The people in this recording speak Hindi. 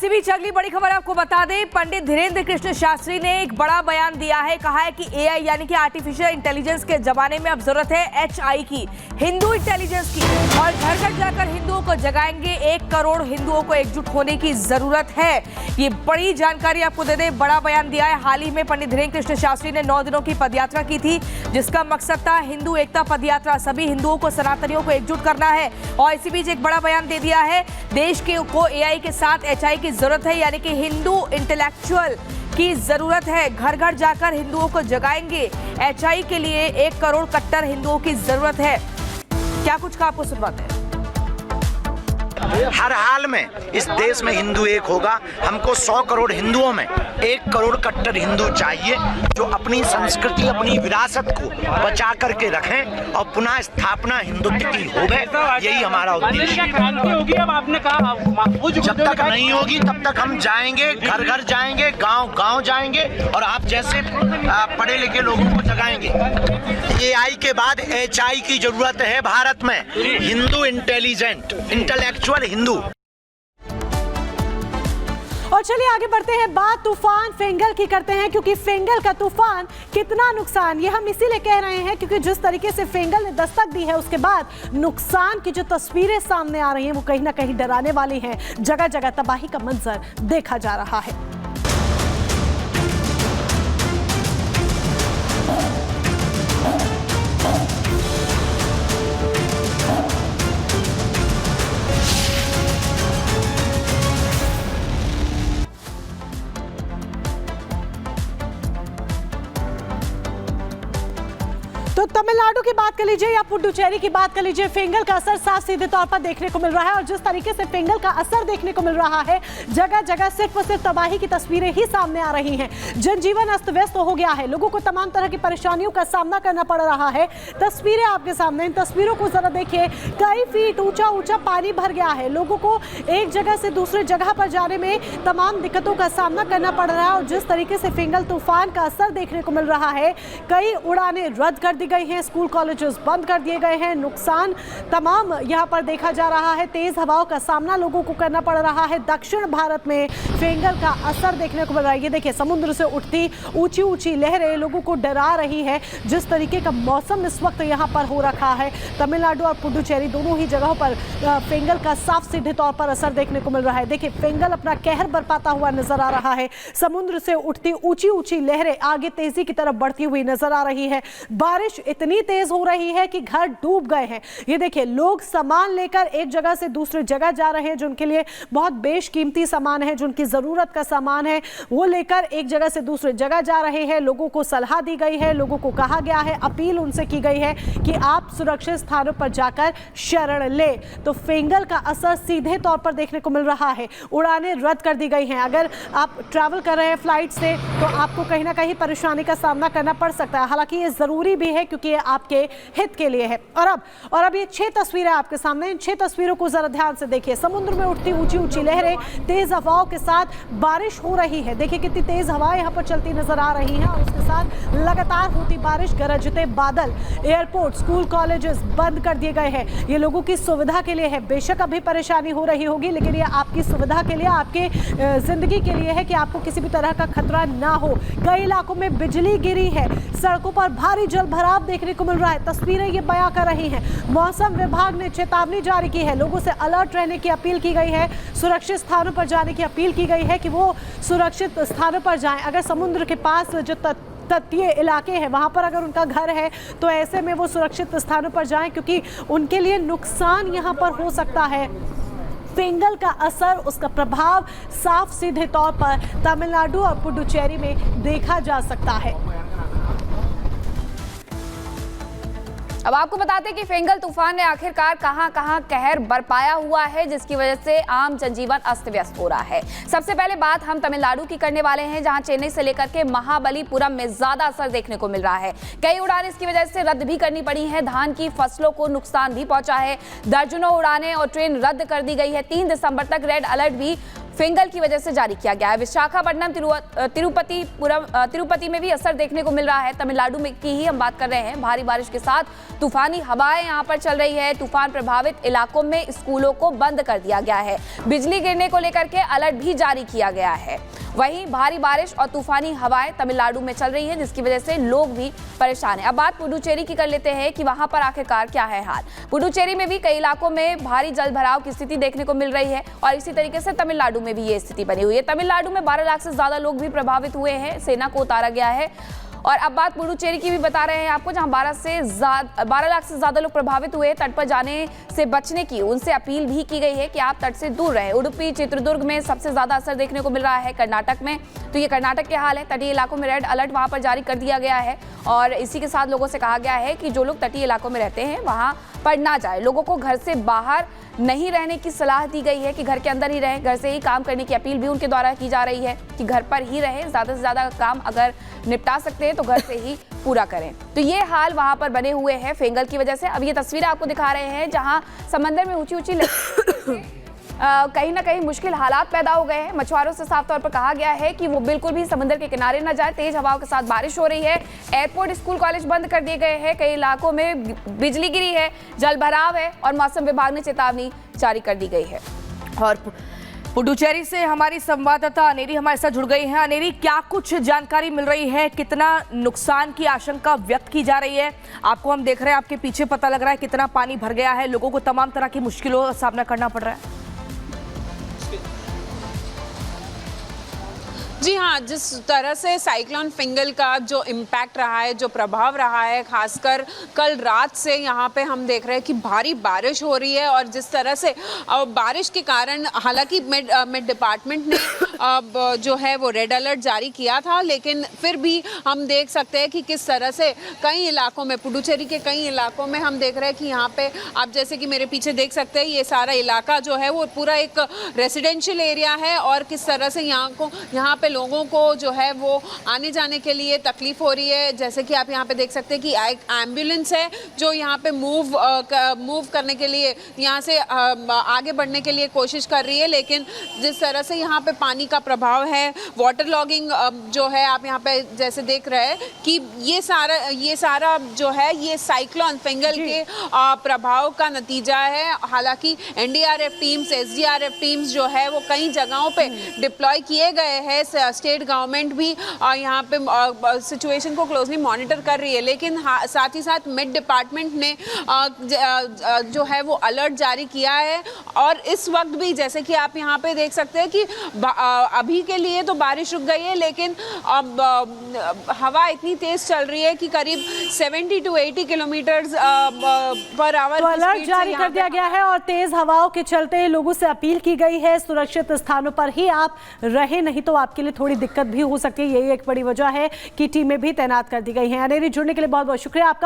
इसी बीच अगली बड़ी खबर आपको बता दें, पंडित धीरेन्द्र कृष्ण शास्त्री ने एक बड़ा बयान दिया है। कहा है कि एआई यानी कि आर्टिफिशियल इंटेलिजेंस के जमाने में अब जरूरत है एचआई की, हिंदू इंटेलिजेंस की, और घर घर जाकर हिंदुओं को जगाएंगे। 1 करोड़ हिंदुओं को एकजुट होने की जरूरत है। ये बड़ी जानकारी आपको दे दें, बड़ा बयान दिया है। हाल ही में पंडित धीरेन्द्र कृष्ण शास्त्री ने 9 दिनों की पदयात्रा की थी, जिसका मकसद था हिंदू एकता पदयात्रा। सभी हिंदुओं को, सनातनियों को एकजुट करना है। और इसी बीच एक बड़ा बयान दे दिया है, देश को एआई के साथ एचआई की जरूरत है, यानी कि हिंदू इंटेलेक्चुअल की जरूरत है। घर घर जाकर हिंदुओं को जगाएंगे। एचआई के लिए 1 करोड़ कट्टर हिंदुओं की जरूरत है। क्या कुछ का आपको सुनवाते हैं। हर हाल में इस देश में हिंदू एक होगा। हमको 100 करोड़ हिंदुओं में 1 करोड़ कट्टर हिंदू चाहिए, जो अपनी संस्कृति, अपनी विरासत को बचा करके रखें और पुनः स्थापना हिंदुत्व की होवे। यही हमारा उद्देश्य होगी। अब आपने कहा जब तक नहीं होगी तब तक हम जाएंगे, घर घर जाएंगे, गांव गांव जाएंगे और आप जैसे पढ़े लिखे लोगों को जगाएंगे। एआई के बाद एचआई की जरूरत है भारत में। Hindu intelligent, intellectual Hindu. और चलिए आगे बढ़ते हैं, बात तूफान फेंगल की करते हैं, क्योंकि फेंगल का तूफान कितना नुकसान, ये हम इसीलिए कह रहे हैं क्योंकि जिस तरीके से फेंगल ने दस्तक दी है, उसके बाद नुकसान की जो तस्वीरें सामने आ रही हैं वो कहीं ना कहीं डराने वाली हैं। जगह जगह तबाही का मंजर देखा जा रहा है। तो तमिलनाडु की बात कर लीजिए या पुडुचेरी की बात कर लीजिए, फेंगल का असर साफ सीधे तौर पर देखने को मिल रहा है। और जिस तरीके से फेंगल का असर देखने को मिल रहा है, जगह जगह सिर्फ और सिर्फ तबाही की तस्वीरें ही सामने आ रही हैं। जनजीवन अस्त व्यस्त हो गया है, लोगों को तमाम तरह की परेशानियों का सामना करना पड़ रहा है। तस्वीरें आपके सामने, इन तस्वीरों को जरा देखिए। कई फीट ऊंचा ऊंचा पानी भर गया है, लोगों को एक जगह से दूसरे जगह पर जाने में तमाम दिक्कतों का सामना करना पड़ रहा है। और जिस तरीके से फेंगल तूफान का असर देखने को मिल रहा है, कई उड़ानें रद्द कर दी गई हैं, स्कूल कॉलेजेस बंद कर दिए गए हैं। नुकसान तमाम यहां पर देखा जा रहा है। तेज हवाओं का सामना लोगों को करना पड़ रहा है। दक्षिण भारत में फेंगल का असर देखने को मिल रहा है। ये देखिए, समुद्र से उठती ऊंची ऊंची लहरें लोगों को डरा रही है। जिस तरीके का मौसम इस वक्त यहां पर हो रखा है, तमिलनाडु और पुडुचेरी दोनों ही जगहों पर फेंगल का साफ सीधे तौर पर असर देखने को मिल रहा है। देखिए, फेंगल अपना कहर बरपाता हुआ नजर आ रहा है। समुद्र से उठती ऊंची ऊंची लहरें आगे तेजी की तरफ बढ़ती हुई नजर आ रही है। बारिश इतनी तेज हो रही है कि घर डूब गए हैं। ये देखिए, लोग सामान लेकर एक जगह से दूसरी जगह जा रहे हैं, जो उनके लिए बहुत बेशकीमती सामान है, जो उनकी जरूरत का सामान है, वो लेकर एक जगह से दूसरी जगह जा रहे हैं। लोगों को सलाह दी गई है, लोगों को कहा गया है, अपील उनसे की गई है कि आप सुरक्षित स्थानों पर जाकर शरण ले। तो फेंगल का असर सीधे तौर पर देखने को मिल रहा है। उड़ानें रद्द कर दी गई हैं। अगर आप ट्रैवल कर रहे हैं फ्लाइट से, तो आपको कहीं ना कहीं परेशानी का सामना करना पड़ सकता है। हालांकि ये जरूरी भी है क्योंकि ये आपके हित के लिए है। और अब ये 6 तस्वीरें आपके सामने, इन 6 तस्वीरों को जरा ध्यान से देखिए। समुद्र में उठती ऊंची ऊंची लहरें, तेज हवाओं के साथ बारिश हो रही है। देखिए कितनी तेज हवाएं यहाँ पर चलती नजर आ रही हैं और उसके साथ लगातार होती बारिश, गरजते बादल। एयरपोर्ट, स्कूल, कॉलेजेस बंद कर दिए गए हैं। ये लोगों की सुविधा के लिए है। बेशक अभी परेशानी हो रही होगी, लेकिन ये आपकी सुविधा के लिए, आपके जिंदगी के लिए है कि आपको किसी भी तरह का खतरा ना हो। कई इलाकों में बिजली गिरी है, सड़कों पर भारी जल भराव देखने को मिल रहा है। तस्वीरें ये बयां कर रही हैं। मौसम विभाग ने चेतावनी जारी की है, लोगों से अलर्ट रहने की अपील की गई है, सुरक्षित स्थानों पर जाने की अपील की गई है कि वो सुरक्षित स्थानों पर जाएं। अगर समुद्र के पास जो तटीय इलाके हैं, वहां पर अगर उनका घर है, तो ऐसे में वो सुरक्षित स्थानों पर जाएं, क्योंकि उनके लिए नुकसान यहां पर हो सकता है। फेंगल का असर, उसका प्रभाव साफ सीधे तौर पर तमिलनाडु और पुडुचेरी में देखा जा सकता है। अब आपको बताते हैं कि फेंगल तूफान ने आखिरकार कहां-कहां कहर बरपाया हुआ है, जिसकी वजह से आम जनजीवन अस्त व्यस्त हो रहा है। सबसे पहले बात हम तमिलनाडु की करने वाले हैं, जहां चेन्नई से लेकर के महाबलीपुरम में ज्यादा असर देखने को मिल रहा है। कई उड़ानें इसकी वजह से रद्द भी करनी पड़ी हैं। धान की फसलों को नुकसान भी पहुंचा है। दर्जनों उड़ानें और ट्रेन रद्द कर दी गई है। 3 दिसंबर तक रेड अलर्ट भी फिंगल की वजह से जारी किया गया है। विशाखापट्टनम, तिरुपति में भी असर देखने को मिल रहा है। तमिलनाडु में की ही हम बात कर रहे हैं। भारी बारिश के साथ तूफानी हवाएं यहां पर चल रही है। तूफान प्रभावित इलाकों में स्कूलों को बंद कर दिया गया है। बिजली गिरने को लेकर के अलर्ट भी जारी किया गया है। वहीं भारी बारिश और तूफानी हवाएं तमिलनाडु में चल रही हैं, जिसकी वजह से लोग भी परेशान हैं। अब बात पुडुचेरी की कर लेते हैं कि वहां पर आखिरकार क्या है हाल। पुडुचेरी में भी कई इलाकों में भारी जल भराव की स्थिति देखने को मिल रही है और इसी तरीके से तमिलनाडु में भी ये स्थिति बनी हुई है। तमिलनाडु में 12 लाख से ज्यादा लोग भी प्रभावित हुए हैं। सेना को उतारा गया है। और अब बात पुडुचेरी की भी बता रहे हैं आपको, जहां 12 लाख से ज्यादा लोग प्रभावित हुए। तट पर जाने से बचने की उनसे अपील भी की गई है कि आप तट से दूर रहें। उडुपी, चित्रदुर्ग में सबसे ज्यादा असर देखने को मिल रहा है। कर्नाटक में तो ये कर्नाटक के हाल है। तटीय इलाकों में रेड अलर्ट वहां पर जारी कर दिया गया है और इसी के साथ लोगों से कहा गया है कि जो लोग तटीय इलाकों में रहते हैं वहां पर ना जाए। लोगों को घर से बाहर नहीं रहने की सलाह दी गई है कि घर के अंदर ही रहें। घर से ही काम करने की अपील भी उनके द्वारा की जा रही है कि घर पर ही रहें। ज्यादा से ज्यादा काम अगर निपटा सकते हैं तो घर से ही पूरा करें। तो ये हाल वहां पर बने हुए हैं फेंगल की वजह से। अब ये तस्वीरें आपको दिखा रहे हैं जहां समंदर में ऊंची ऊंची कहीं ना कहीं मुश्किल हालात पैदा हो गए हैं। मछुआरों से साफ तौर पर कहा गया है कि वो बिल्कुल भी समंदर के किनारे न जाए। तेज हवाओं के साथ बारिश हो रही है। एयरपोर्ट, स्कूल, कॉलेज बंद कर दिए गए हैं। कई इलाकों में बिजली गिरी है, जल भराव है और मौसम विभाग ने चेतावनी जारी कर दी गई है। और पुडुचेरी से हमारी संवाददाता अनेरी हमारे साथ जुड़ गई हैं। अनेरी, क्या कुछ जानकारी मिल रही है? कितना नुकसान की आशंका व्यक्त की जा रही है? आपको हम देख रहे हैं, आपके पीछे पता लग रहा है कितना पानी भर गया है। लोगों को तमाम तरह की मुश्किलों का सामना करना पड़ रहा है। जी हाँ, जिस तरह से साइक्लोन फिंगल का जो इम्पैक्ट रहा है, जो प्रभाव रहा है, खासकर कल रात से यहाँ पे हम देख रहे हैं कि भारी बारिश हो रही है। और जिस तरह से बारिश के कारण, हालांकि मिड डिपार्टमेंट ने जो है वो रेड अलर्ट जारी किया था, लेकिन फिर भी हम देख सकते हैं कि किस तरह से कई इलाकों में, पुडुचेरी के कई इलाकों में हम देख रहे हैं कि यहाँ पे आप जैसे कि मेरे पीछे देख सकते हैं, ये सारा इलाका जो है वो पूरा एक रेजिडेंशियल एरिया है और किस तरह से यहाँ पे लोगों को जो है वो आने जाने के लिए तकलीफ हो रही है। जैसे कि आप यहाँ पे देख सकते हैं कि एक एम्बुलेंस है जो यहाँ पे मूव करने के लिए, यहाँ से आगे बढ़ने के लिए कोशिश कर रही है, लेकिन जिस तरह से यहाँ पे पानी का प्रभाव है, वाटर लॉगिंग जो है, आप यहाँ पे जैसे देख रहे हैं कि ये सारा जो है ये साइक्लोन फिंगल के प्रभाव का नतीजा है। हालांकि एनडीआरएफ टीम्स, एसडीआरएफ टीम्स जो है वो कई जगहों पे डिप्लॉय किए गए हैं। स्टेट गवर्नमेंट भी यहाँ पे सिचुएशन को क्लोजली मॉनिटर कर रही है, लेकिन साथ ही साथ मिड डिपार्टमेंट ने जो है वो अलर्ट जारी किया है। और इस वक्त भी जैसे कि आप यहाँ पे देख सकते हैं कि अभी के लिए तो बारिश रुक गई है, लेकिन अब हवा इतनी तेज चल रही है कि करीब 70 to 80 किलोमीटर पर आवर तो अलर्ट जारी कर दिया गया है और तेज हवाओं के चलते लोगों से अपील की गई है सुरक्षित स्थानों पर ही आप रहे, नहीं तो आपके लिए थोड़ी दिक्कत भी हो सकती है। यही एक बड़ी वजह है कि टीमें भी तैनात कर दी गई हैं। अनेरी, जुड़ने के लिए बहुत बहुत शुक्रिया आपका।